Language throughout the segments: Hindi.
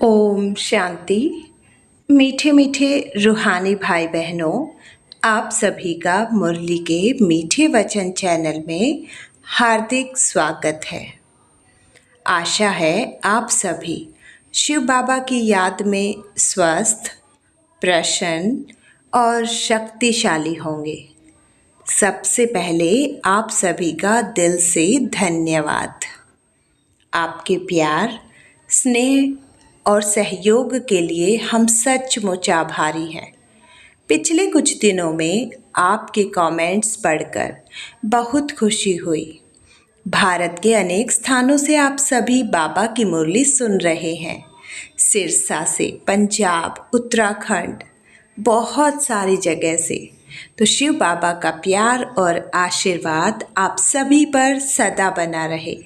ओम शांति। मीठे मीठे रूहानी भाई बहनों, आप सभी का मुरली के मीठे वचन चैनल में हार्दिक स्वागत है। आशा है आप सभी शिव बाबा की याद में स्वस्थ, प्रसन्न और शक्तिशाली होंगे। सबसे पहले आप सभी का दिल से धन्यवाद। आपके प्यार, स्नेह और सहयोग के लिए हम सचमुच आभारी हैं। पिछले कुछ दिनों में आपके कमेंट्स पढ़कर बहुत खुशी हुई। भारत के अनेक स्थानों से आप सभी बाबा की मुरली सुन रहे हैं। सिरसा से, पंजाब, उत्तराखंड, बहुत सारी जगह से। तो शिव बाबा का प्यार और आशीर्वाद आप सभी पर सदा बना रहे।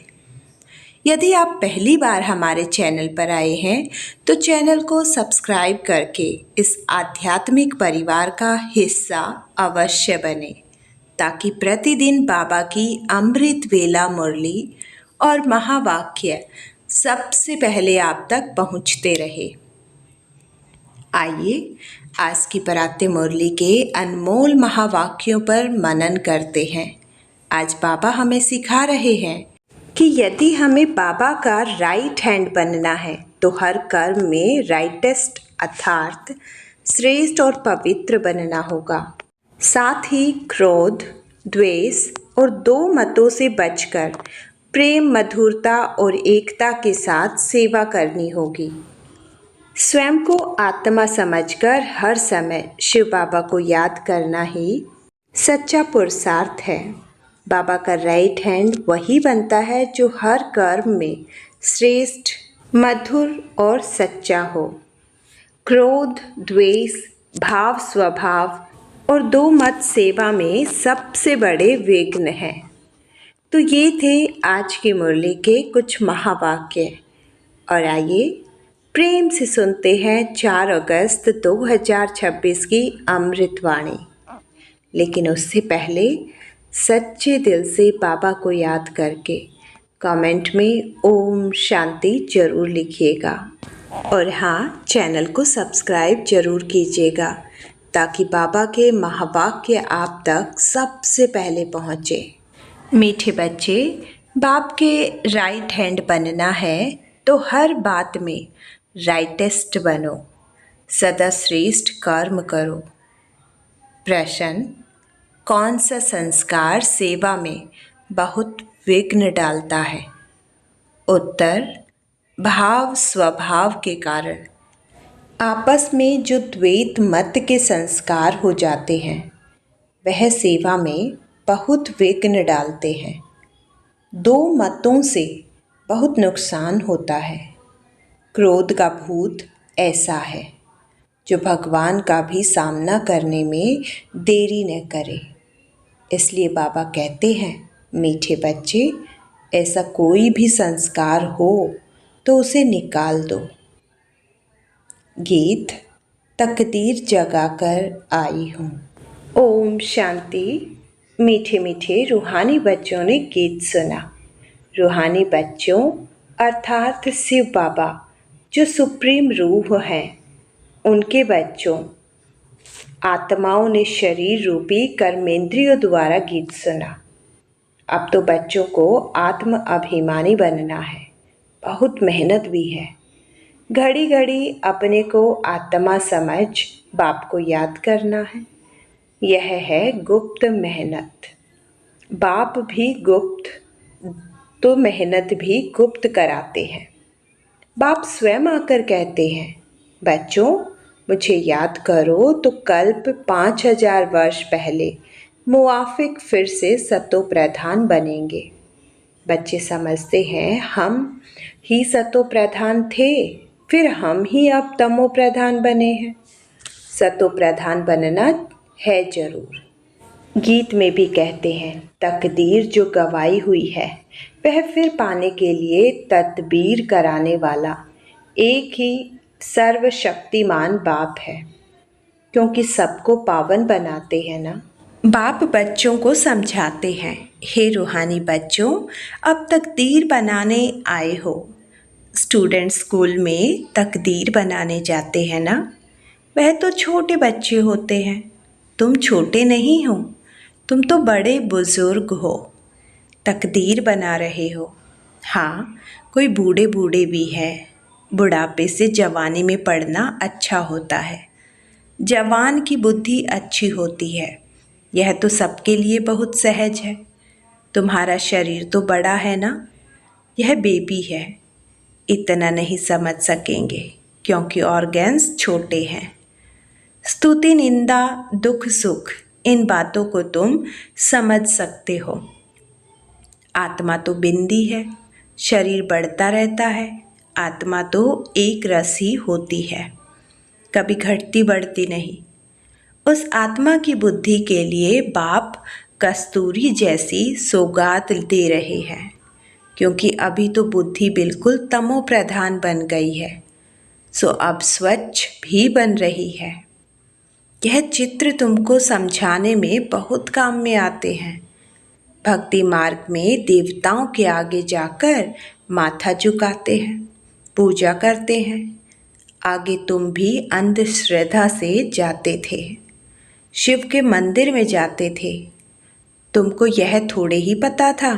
यदि आप पहली बार हमारे चैनल पर आए हैं तो चैनल को सब्सक्राइब करके इस आध्यात्मिक परिवार का हिस्सा अवश्य बने, ताकि प्रतिदिन बाबा की अमृत वेला मुरली और महावाक्य सबसे पहले आप तक पहुंचते रहे। आइए आज की पराते मुरली के अनमोल महावाक्यों पर मनन करते हैं। आज बाबा हमें सिखा रहे हैं कि यदि हमें बाबा का राइट हैंड बनना है तो हर कर्म में राइटेस्ट अर्थात श्रेष्ठ और पवित्र बनना होगा। साथ ही क्रोध, द्वेष और दो मतों से बचकर प्रेम, मधुरता और एकता के साथ सेवा करनी होगी। स्वयं को आत्मा समझकर हर समय शिव बाबा को याद करना ही सच्चा पुरुषार्थ है। बाबा का राइट हैंड वही बनता है जो हर कर्म में श्रेष्ठ, मधुर और सच्चा हो। क्रोध, द्वेष, भाव, स्वभाव और दो मत सेवा में सबसे बड़े विघ्न हैं। तो ये थे आज की मुरली के कुछ महावाक्य। और आइए प्रेम से सुनते हैं 4 अगस्त 2026 की अमृतवाणी। लेकिन उससे पहले सच्चे दिल से बाबा को याद करके कमेंट में ओम शांति जरूर लिखिएगा। और हाँ, चैनल को सब्सक्राइब जरूर कीजिएगा ताकि बाबा के महावाक्य आप तक सबसे पहले पहुँचे। मीठे बच्चे, बाप के राइट हैंड बनना है तो हर बात में राइटेस्ट बनो, सदा श्रेष्ठ कर्म करो। प्रश्न: कौन सा संस्कार सेवा में बहुत विघ्न डालता है? उत्तर: भाव, स्वभाव के कारण। आपस में जो द्वैत मत के संस्कार हो जाते हैं वह सेवा में बहुत विघ्न डालते हैं। दो मतों से बहुत नुकसान होता है। क्रोध का भूत ऐसा है जो भगवान का भी सामना करने में देरी न करे। इसलिए बाबा कहते हैं, मीठे बच्चे, ऐसा कोई भी संस्कार हो तो उसे निकाल दो। गीत: तकदीर जगाकर आई हूँ। ओम शांति। मीठे मीठे रूहानी बच्चों ने गीत सुना। रूहानी बच्चों अर्थात शिव बाबा जो सुप्रीम रूह हैं, उनके बच्चों आत्माओं ने शरीर रूपी कर्मेंद्रियों द्वारा गीत सुना। अब तो बच्चों को आत्म अभिमानी बनना है। बहुत मेहनत भी है। घड़ी घड़ी अपने को आत्मा समझ बाप को याद करना है। यह है गुप्त मेहनत। बाप भी गुप्त तो मेहनत भी गुप्त कराते हैं। बाप स्वयं आकर कहते हैं, बच्चों मुझे याद करो तो कल्प 5000 वर्ष पहले मुआफिक फिर से सतो प्रधान बनेंगे। बच्चे समझते हैं हम ही सतो प्रधान थे, फिर हम ही अब तमो प्रधान बने हैं। सतो प्रधान बनना है जरूर। गीत में भी कहते हैं, तकदीर जो गवाई हुई है वह फिर पाने के लिए तदबीर कराने वाला एक ही सर्वशक्तिमान बाप है, क्योंकि सबको पावन बनाते हैं ना। बाप बच्चों को समझाते हैं, हे रूहानी बच्चों, अब तकदीर बनाने आए हो, स्टूडेंट स्कूल में तकदीर बनाने जाते हैं ना, वह तो छोटे बच्चे होते हैं। तुम छोटे नहीं हो, तुम तो बड़े बुजुर्ग हो, तकदीर बना रहे हो। हाँ, कोई बूढ़े बूढ़े भी है। बुढ़ापे से जवानी में पढ़ना अच्छा होता है। जवान की बुद्धि अच्छी होती है, यह तो सबके लिए बहुत सहज है। तुम्हारा शरीर तो बड़ा है ना, यह बेबी है, इतना नहीं समझ सकेंगे क्योंकि ऑर्गन्स छोटे हैं। स्तुति, निंदा, दुख, सुख, इन बातों को तुम समझ सकते हो। आत्मा तो बिंदी है, शरीर बढ़ता रहता है। आत्मा तो एक रस ही होती है, कभी घटती बढ़ती नहीं। उस आत्मा की बुद्धि के लिए बाप कस्तूरी जैसी सौगात दे रहे हैं, क्योंकि अभी तो बुद्धि बिल्कुल तमो प्रधान बन गई है, सो अब स्वच्छ भी बन रही है। यह चित्र तुमको समझाने में बहुत काम में आते हैं। भक्ति मार्ग में देवताओं के आगे जाकर माथा झुकाते हैं, पूजा करते हैं। आगे तुम भी अंधश्रद्धा से जाते थे, शिव के मंदिर में जाते थे। तुमको यह थोड़े ही पता था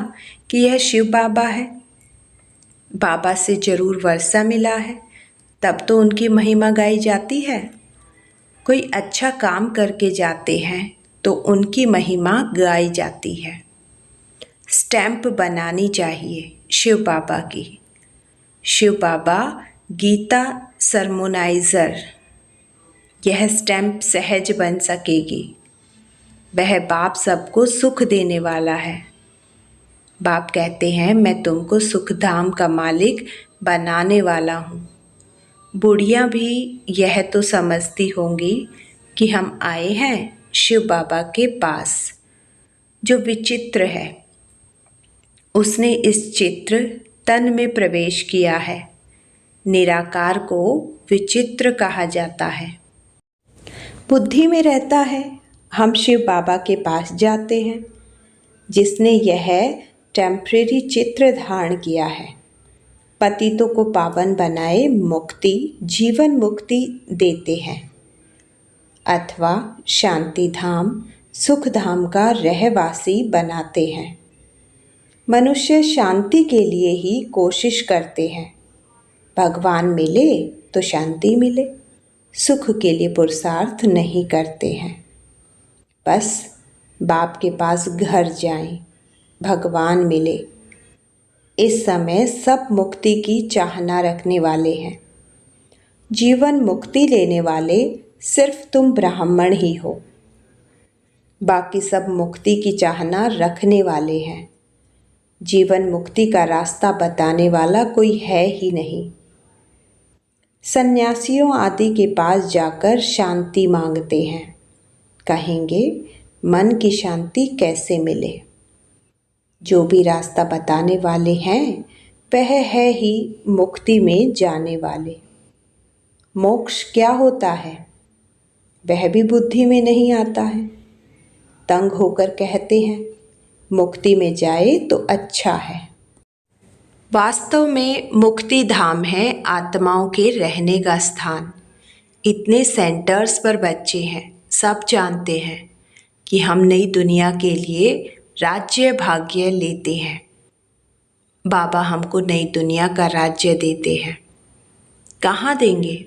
कि यह शिव बाबा है। बाबा से जरूर वर्षा मिला है, तब तो उनकी महिमा गाई जाती है। कोई अच्छा काम करके जाते हैं तो उनकी महिमा गाई जाती है। स्टैंप बनानी चाहिए शिव बाबा की। शिव बाबा गीता सरमोनाइज़र, यह स्टैंप सहज बन सकेगी। वह बाप सबको सुख देने वाला है। बाप कहते हैं मैं तुमको सुखधाम का मालिक बनाने वाला हूँ। बुढ़ियाँ भी यह तो समझती होंगी कि हम आए हैं शिव बाबा के पास। जो विचित्र है, उसने इस चित्र तन में प्रवेश किया है। निराकार को विचित्र कहा जाता है। बुद्धि में रहता है। हम शिव बाबा के पास जाते हैं, जिसने यह टेम्परेरी चित्र धारण किया है। पतितों को पावन बनाए मुक्ति, जीवन मुक्ति देते हैं, अथवा शांति धाम, सुख धाम का रहवासी बनाते हैं। मनुष्य शांति के लिए ही कोशिश करते हैं। भगवान मिले तो शांति मिले, सुख के लिए पुरुषार्थ नहीं करते हैं। बस बाप के पास घर जाएं, भगवान मिले। इस समय सब मुक्ति की चाहना रखने वाले हैं। जीवन मुक्ति लेने वाले सिर्फ तुम ब्राह्मण ही हो, बाकी सब मुक्ति की चाहना रखने वाले हैं। जीवन मुक्ति का रास्ता बताने वाला कोई है ही नहीं। सन्यासियों आदि के पास जाकर शांति मांगते हैं, कहेंगे मन की शांति कैसे मिले। जो भी रास्ता बताने वाले हैं वह है ही मुक्ति में जाने वाले। मोक्ष क्या होता है वह भी बुद्धि में नहीं आता है। तंग होकर कहते हैं मुक्ति में जाए तो अच्छा है। वास्तव में मुक्ति धाम है आत्माओं के रहने का स्थान। इतने सेंटर्स पर बच्चे हैं, सब जानते हैं कि हम नई दुनिया के लिए राज्य भाग्य लेते हैं। बाबा हमको नई दुनिया का राज्य देते हैं। कहाँ देंगे?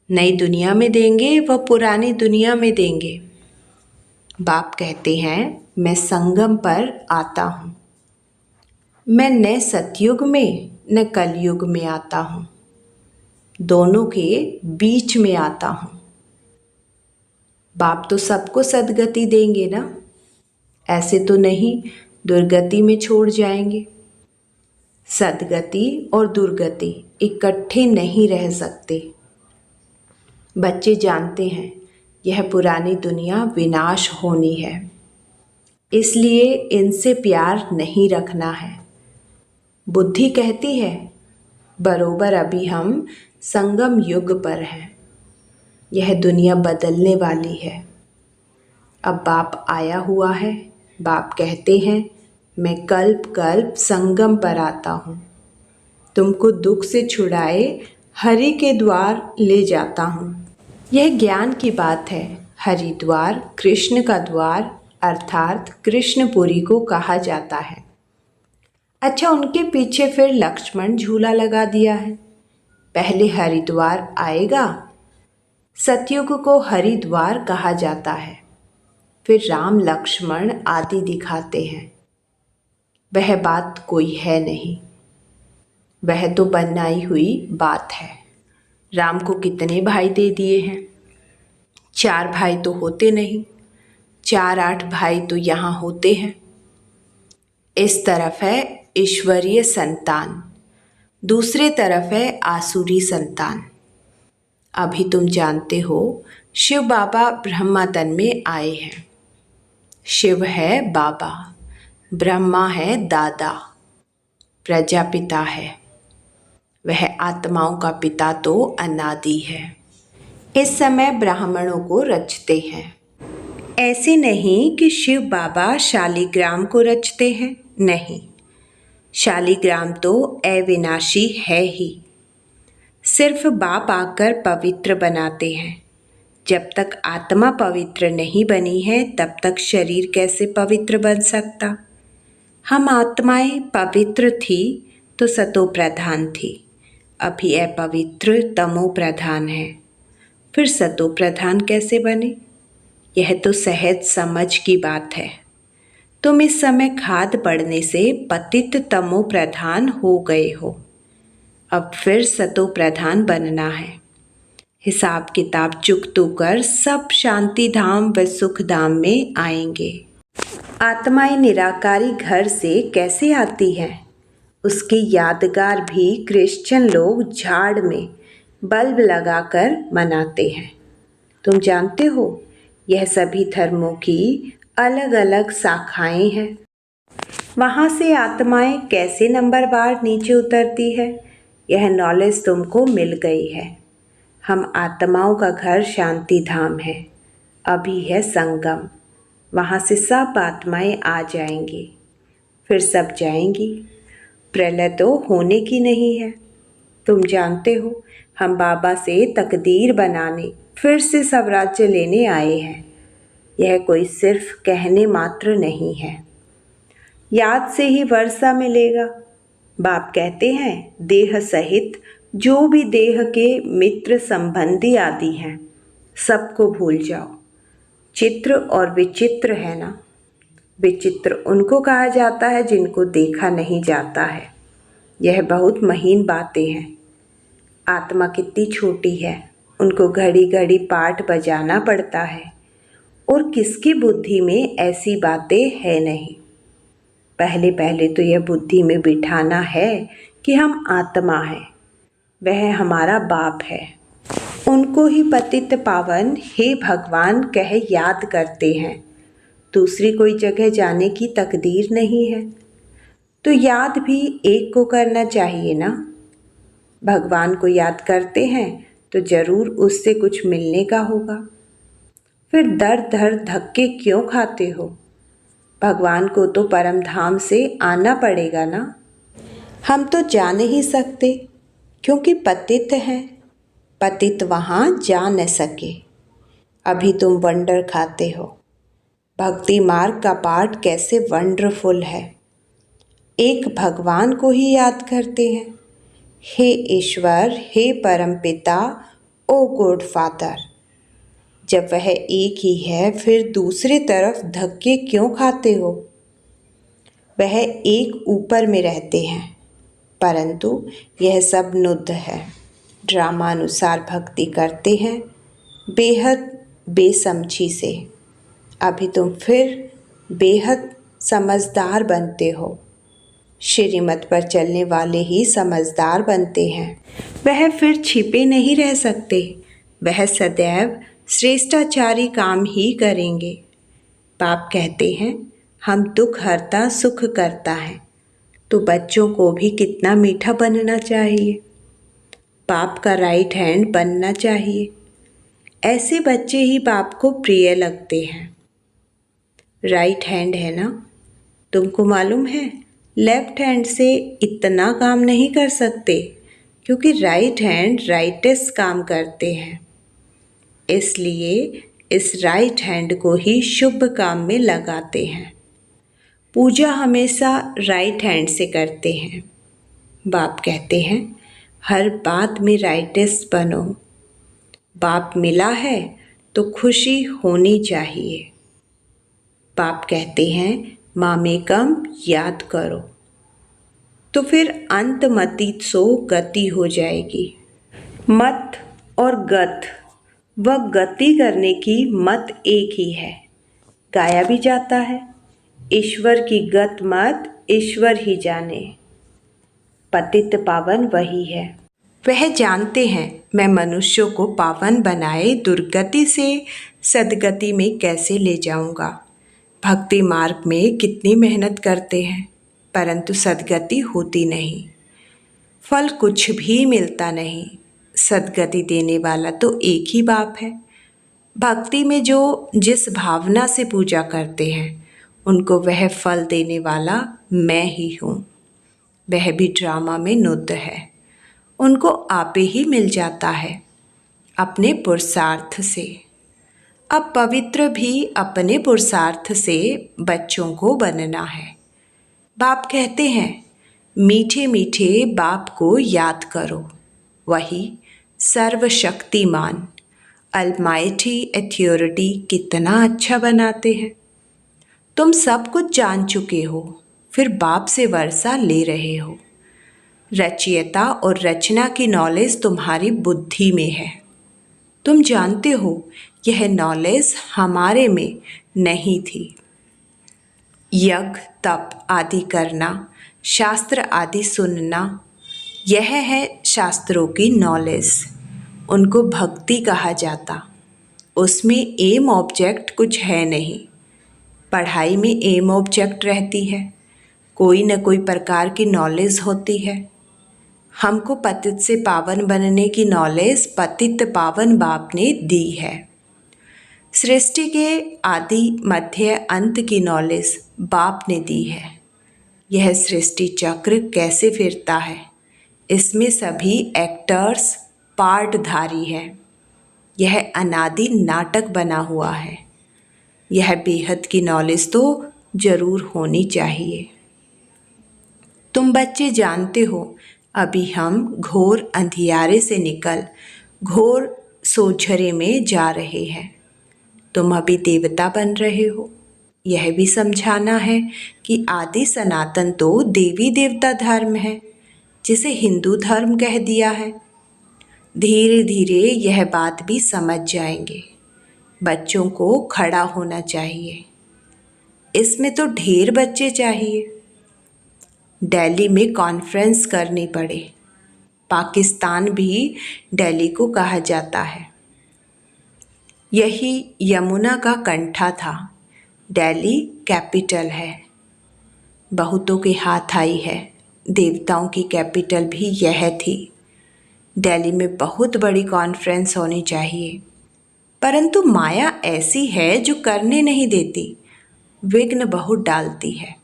नई दुनिया में देंगे व पुरानी दुनिया में देंगे। बाप कहते हैं मैं संगम पर आता हूँ। मैं न सतयुग में न कलयुग में आता हूँ, दोनों के बीच में आता हूँ। बाप तो सबको सदगति देंगे ना, ऐसे तो नहीं दुर्गति में छोड़ जाएंगे। सदगति और दुर्गति इकट्ठे नहीं रह सकते। बच्चे जानते हैं यह पुरानी दुनिया विनाश होनी है, इसलिए इनसे प्यार नहीं रखना है। बुद्धि कहती है बरोबर अभी हम संगम युग पर हैं, यह दुनिया बदलने वाली है। अब बाप आया हुआ है। बाप कहते हैं मैं कल्प कल्प संगम पर आता हूँ। तुमको दुख से छुड़ाए हरि के द्वार ले जाता हूँ। यह ज्ञान की बात है। हरिद्वार कृष्ण का द्वार अर्थात कृष्णपुरी को कहा जाता है। अच्छा, उनके पीछे फिर लक्ष्मण झूला लगा दिया है। पहले हरिद्वार आएगा, सतयुग को हरिद्वार कहा जाता है। फिर राम लक्ष्मण आदि दिखाते हैं। वह बात कोई है नहीं, वह तो बनाई हुई बात है। राम को कितने भाई दे दिए हैं? 4 भाई तो होते नहीं, 4-8 भाई तो यहाँ होते हैं। इस तरफ है ईश्वरीय संतान, दूसरे तरफ है आसुरी संतान। अभी तुम जानते हो शिव बाबा ब्रह्मा तन में आए हैं। शिव है बाबा, ब्रह्मा है दादा, प्रजापिता है। वह आत्माओं का पिता तो अनादि है। इस समय ब्राह्मणों को रचते हैं। ऐसे नहीं कि शिव बाबा शालिग्राम को रचते हैं, नहीं। शालिग्राम तो अविनाशी है ही। सिर्फ बाप आकर पवित्र बनाते हैं। जब तक आत्मा पवित्र नहीं बनी है तब तक शरीर कैसे पवित्र बन सकता? हम आत्माएं पवित्र थी तो सतो प्रधान थी, अभी अपवित्र तमो प्रधान है। फिर सतो प्रधान कैसे बने? यह तो सहज समझ की बात है। तुम इस समय खाद पड़ने से पतित तमो प्रधान हो गए हो। अब फिर सतो प्रधान बनना है। हिसाब किताब चुकतू कर सब शांति धाम व सुख धाम में आएंगे। आत्माएं निराकारी घर से कैसे आती हैं? उसकी यादगार भी क्रिश्चियन लोग झाड़ में बल्ब लगाकर मनाते हैं। तुम जानते हो यह सभी धर्मों की अलग अलग शाखाएं हैं। वहाँ से आत्माएं कैसे नंबरवार नीचे उतरती है, यह नॉलेज तुमको मिल गई है। हम आत्माओं का घर शांति धाम है। अभी है संगम, वहाँ से सब आत्माएं आ जाएंगी, फिर सब जाएंगी। प्रलय तो होने की नहीं है। तुम जानते हो हम बाबा से तकदीर बनाने फिर से स्वराज्य लेने आए हैं। यह कोई सिर्फ कहने मात्र नहीं है। याद से ही वर्षा मिलेगा। बाप कहते हैं देह सहित जो भी देह के मित्र संबंधी आदि हैं सबको भूल जाओ। चित्र और विचित्र है ना। विचित्र उनको कहा जाता है जिनको देखा नहीं जाता है। यह बहुत महीन बातें हैं। आत्मा कितनी छोटी है, उनको घड़ी घड़ी पाठ बजाना पड़ता है। और किसकी बुद्धि में ऐसी बातें है नहीं। पहले पहले तो यह बुद्धि में बिठाना है कि हम आत्मा हैं, वह हमारा बाप है। उनको ही पतित पावन हे भगवान कह याद करते हैं। दूसरी कोई जगह जाने की तकदीर नहीं है, तो याद भी एक को करना चाहिए ना। भगवान को याद करते हैं तो जरूर उससे कुछ मिलने का होगा। फिर दर दर धक्के क्यों खाते हो? भगवान को तो परम धाम से आना पड़ेगा ना। हम तो जा नहीं सकते क्योंकि पतित हैं। पतित वहाँ जा न सके। अभी तुम वंडर खाते हो। भक्ति मार्ग का पाठ कैसे वंडरफुल है। एक भगवान को ही याद करते हैं, हे ईश्वर, हे परम पिता, ओ गॉड फादर। जब वह एक ही है फिर दूसरे तरफ धक्के क्यों खाते हो? वह एक ऊपर में रहते हैं, परंतु यह सब नुद्ध है। ड्रामानुसार भक्ति करते हैं बेहद बेसमझी से। अभी तुम फिर बेहद समझदार बनते हो। श्रीमत पर चलने वाले ही समझदार बनते हैं। वह फिर छिपे नहीं रह सकते। वह सदैव श्रेष्ठाचारी काम ही करेंगे। बाप कहते हैं हम दुख हरता सुख करता है, तो बच्चों को भी कितना मीठा बनना चाहिए। बाप का राइट हैंड बनना चाहिए। ऐसे बच्चे ही बाप को प्रिय लगते हैं। राइट हैंड है ना, तुमको मालूम है लेफ्ट हैंड से इतना काम नहीं कर सकते क्योंकि राइट हैंड राइटेस्ट काम करते हैं। इसलिए इस राइट हैंड को ही शुभ काम में लगाते हैं। पूजा हमेशा राइट हैंड से करते हैं। बाप कहते हैं हर बात में राइटेस्ट बनो। बाप मिला है तो खुशी होनी चाहिए। बाप कहते हैं मामेकम याद करो, तो फिर अंत मति सो गति हो जाएगी। मत और गत व गति करने की मत एक ही है। गाया भी जाता है, ईश्वर की गत मत ईश्वर ही जाने। पतित पावन वही है। वह जानते हैं मैं मनुष्यों को पावन बनाए दुर्गति से सदगति में कैसे ले जाऊंगा। भक्ति मार्ग में कितनी मेहनत करते हैं परंतु सदगति होती नहीं, फल कुछ भी मिलता नहीं। सदगति देने वाला तो एक ही बाप है। भक्ति में जो जिस भावना से पूजा करते हैं उनको वह फल देने वाला मैं ही हूँ। वह भी ड्रामा में नुद्ध है, उनको आपे ही मिल जाता है अपने पुरुषार्थ से। अब पवित्र भी अपने पुरुषार्थ से बच्चों को बनना है। बाप कहते हैं मीठे मीठे बाप को याद करो, वही सर्वशक्तिमान अलमाइटी अथॉरिटी कितना अच्छा बनाते हैं। तुम सब कुछ जान चुके हो फिर बाप से वर्षा ले रहे हो। रचयिता और रचना की नॉलेज तुम्हारी बुद्धि में है। तुम जानते हो यह नॉलेज हमारे में नहीं थी। यज्ञ तप आदि करना, शास्त्र आदि सुनना, यह है शास्त्रों की नॉलेज। उनको भक्ति कहा जाता। उसमें एम ऑब्जेक्ट कुछ है नहीं। पढ़ाई में एम ऑब्जेक्ट रहती है, कोई न कोई प्रकार की नॉलेज होती है। हमको पतित से पावन बनने की नॉलेज पतित पावन बाप ने दी है। सृष्टि के आदि मध्य अंत की नॉलेज बाप ने दी है। यह सृष्टि चक्र कैसे फिरता है, इसमें सभी एक्टर्स पार्टधारी है। यह अनादि नाटक बना हुआ है। यह बेहद की नॉलेज तो जरूर होनी चाहिए। तुम बच्चे जानते हो अभी हम घोर अंधियारे से निकल घोर सोझरे में जा रहे हैं। तुम अभी देवता बन रहे हो। यह भी समझाना है कि आदि सनातन तो देवी देवता धर्म है, जिसे हिंदू धर्म कह दिया है। धीरे धीरे यह बात भी समझ जाएंगे। बच्चों को खड़ा होना चाहिए। इसमें तो ढेर बच्चे चाहिए। दिल्ली में कॉन्फ्रेंस करनी पड़े। पाकिस्तान भी दिल्ली को कहा जाता है। यही यमुना का कंठा था। दिल्ली कैपिटल है, बहुतों के हाथ आई है। देवताओं की कैपिटल भी यह थी। दिल्ली में बहुत बड़ी कॉन्फ्रेंस होनी चाहिए, परंतु माया ऐसी है जो करने नहीं देती, विघ्न बहुत डालती है।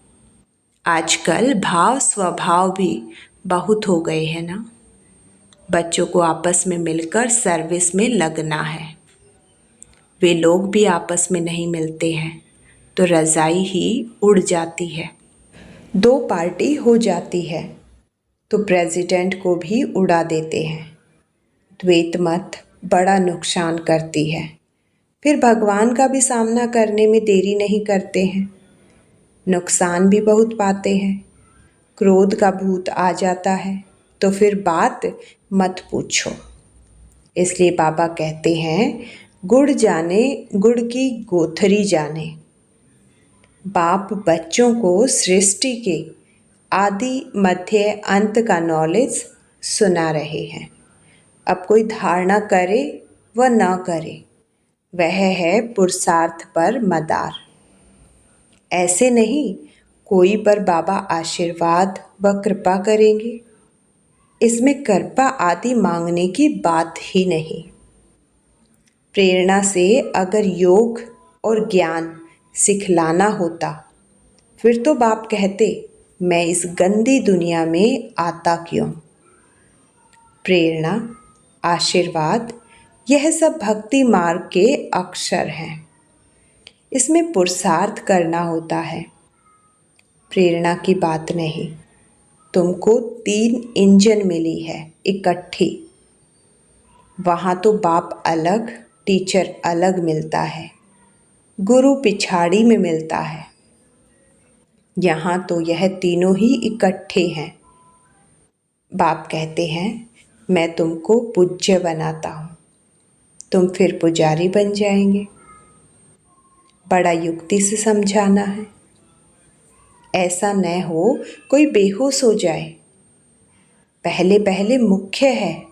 आजकल भाव स्वभाव भी बहुत हो गए हैं ना। बच्चों को आपस में मिलकर सर्विस में लगना है। वे लोग भी आपस में नहीं मिलते हैं तो रज़ाई ही उड़ जाती है। दो पार्टी हो जाती है तो प्रेसिडेंट को भी उड़ा देते हैं। द्वैत मत बड़ा नुकसान करती है। फिर भगवान का भी सामना करने में देरी नहीं करते हैं, नुकसान भी बहुत पाते हैं। क्रोध का भूत आ जाता है तो फिर बात मत पूछो। इसलिए बाबा कहते हैं गुड़ जाने गुड़ की गोथरी जाने। बाप बच्चों को सृष्टि के आदि मध्य अंत का नॉलेज सुना रहे हैं। अब कोई धारणा करे व न करे, वह है पुरुषार्थ पर मदार। ऐसे नहीं कोई पर बाबा आशीर्वाद व कृपा करेंगे। इसमें कृपा आदि मांगने की बात ही नहीं। प्रेरणा से अगर योग और ज्ञान सिखलाना होता फिर तो बाप कहते मैं इस गंदी दुनिया में आता क्यों। प्रेरणा, आशीर्वाद, यह सब भक्ति मार्ग के अक्षर हैं। इसमें पुरुषार्थ करना होता है, प्रेरणा की बात नहीं। तुमको 3 इंजन मिली है इकट्ठी। वहाँ तो बाप अलग, टीचर अलग मिलता है, गुरु पिछाड़ी में मिलता है। यहाँ तो यह तीनों ही इकट्ठे हैं। बाप कहते हैं मैं तुमको पूज्य बनाता हूँ, तुम फिर पुजारी बन जाएंगे। बड़ा युक्ति से समझाना है, ऐसा न हो कोई बेहोश हो जाए। पहले पहले मुख्य है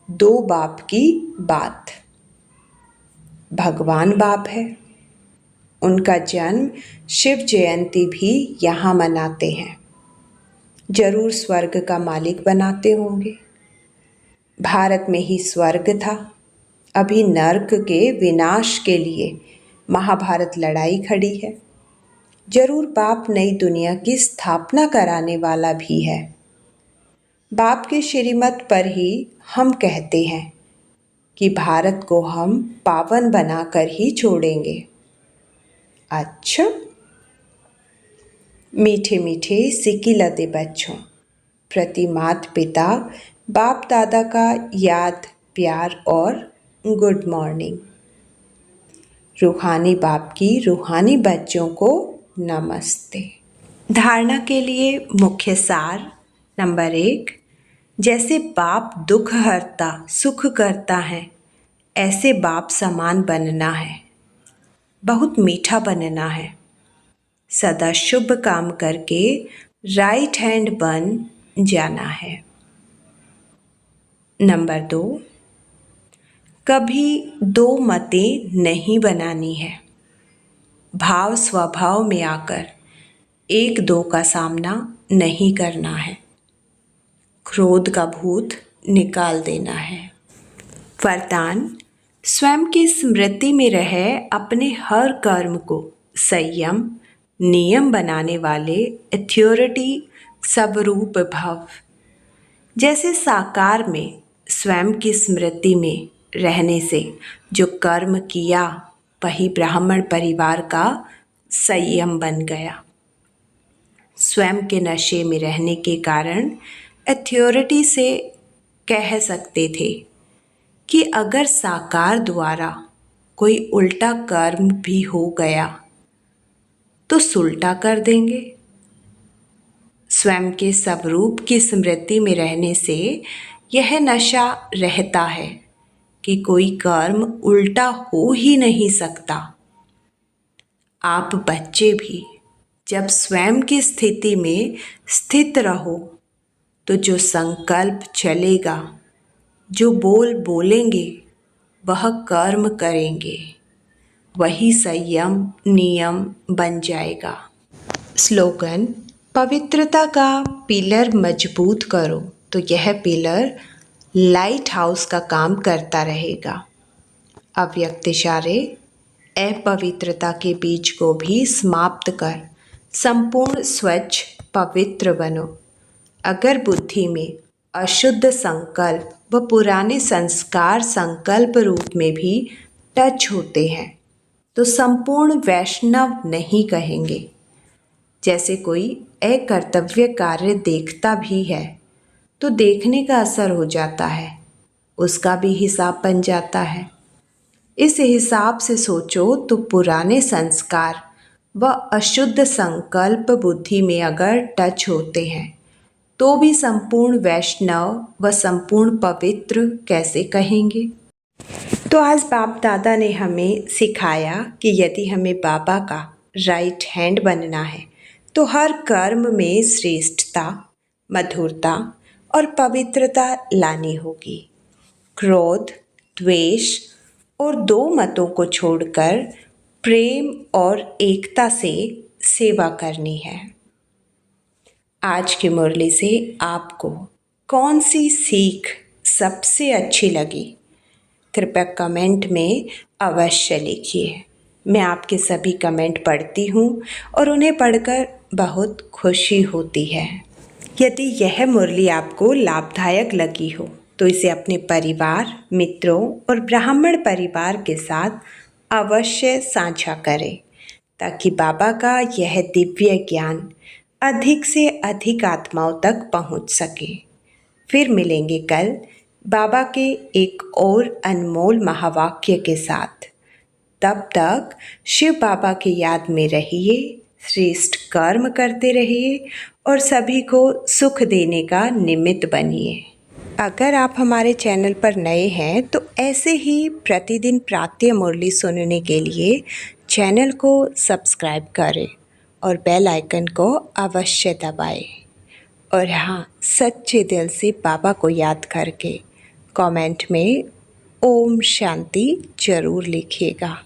2 बाप की बात। भगवान बाप है, उनका जन्म शिव जयंती भी यहाँ मनाते हैं। जरूर स्वर्ग का मालिक बनाते होंगे। भारत में ही स्वर्ग था, अभी नर्क के विनाश के लिए महाभारत लड़ाई खड़ी है। जरूर बाप नई दुनिया की स्थापना कराने वाला भी है। बाप के श्रीमत पर ही हम कहते हैं कि भारत को हम पावन बनाकर ही छोड़ेंगे। अच्छा, मीठे मीठे सिकिलते बच्चों, प्रति माता पिता बाप दादा का याद, प्यार और गुड मॉर्निंग। रूहानी बाप की रूहानी बच्चों को नमस्ते। धारणा के लिए मुख्य सार नंबर 1, जैसे बाप दुख हरता सुख करता है, ऐसे बाप समान बनना है। बहुत मीठा बनना है। सदा शुभ काम करके राइट हैंड बन जाना है। नंबर 2, कभी 2 मतें नहीं बनानी है। भाव स्वभाव में आकर 1-2 का सामना नहीं करना है। क्रोध का भूत निकाल देना है। वरदान, स्वयं की स्मृति में रहे अपने हर कर्म को संयम नियम बनाने वाले अथॉरिटी स्वरूप भव। जैसे साकार में स्वयं की स्मृति में रहने से जो कर्म किया वही ब्राह्मण परिवार का संयम बन गया। स्वयं के नशे में रहने के कारण अथॉरिटी से कह सकते थे कि अगर साकार द्वारा कोई उल्टा कर्म भी हो गया तो सुलटा कर देंगे। स्वयं के स्वरूप की स्मृति में रहने से यह नशा रहता है कि कोई कर्म उल्टा हो ही नहीं सकता। आप बच्चे भी जब स्वयं की स्थिति में स्थित रहो तो जो संकल्प चलेगा, जो बोल बोलेंगे, वह कर्म करेंगे, वही संयम नियम बन जाएगा। स्लोगन, पवित्रता का पिलर मजबूत करो तो यह पिलर लाइट हाउस का काम करता रहेगा। अव्यक्त इशारे, अपवित्रता के बीज को भी समाप्त कर संपूर्ण स्वच्छ पवित्र बनो। अगर बुद्धि में अशुद्ध संकल्प व पुराने संस्कार संकल्प रूप में भी टच होते हैं तो संपूर्ण वैष्णव नहीं कहेंगे। जैसे कोई अकर्तव्य कार्य देखता भी है तो देखने का असर हो जाता है, उसका भी हिसाब बन जाता है। इस हिसाब से सोचो तो पुराने संस्कार व अशुद्ध संकल्प बुद्धि में अगर टच होते हैं तो भी संपूर्ण वैष्णव व संपूर्ण पवित्र कैसे कहेंगे। तो आज बाप दादा ने हमें सिखाया कि यदि हमें बाबा का राइट हैंड बनना है तो हर कर्म में श्रेष्ठता, मधुरता और पवित्रता लानी होगी। क्रोध, द्वेष और 2 मतों को छोड़कर प्रेम और एकता से सेवा करनी है। आज की मुरली से आपको कौन सी सीख सबसे अच्छी लगी? कृपया कमेंट में अवश्य लिखिए। मैं आपके सभी कमेंट पढ़ती हूँ और उन्हें पढ़कर बहुत खुशी होती है। यदि यह मुरली आपको लाभदायक लगी हो तो इसे अपने परिवार, मित्रों और ब्राह्मण परिवार के साथ अवश्य साझा करें ताकि बाबा का यह दिव्य ज्ञान अधिक से अधिक आत्माओं तक पहुंच सके। फिर मिलेंगे कल बाबा के एक और अनमोल महावाक्य के साथ। तब तक शिव बाबा की याद में रहिए, श्रेष्ठ कर्म करते रहिए और सभी को सुख देने का निमित्त बनिए। अगर आप हमारे चैनल पर नए हैं तो ऐसे ही प्रतिदिन प्रातः मुरली सुनने के लिए चैनल को सब्सक्राइब करें और बेल आइकन को अवश्य दबाएं। और हाँ, सच्चे दिल से बाबा को याद करके कमेंट में ओम शांति जरूर लिखिएगा।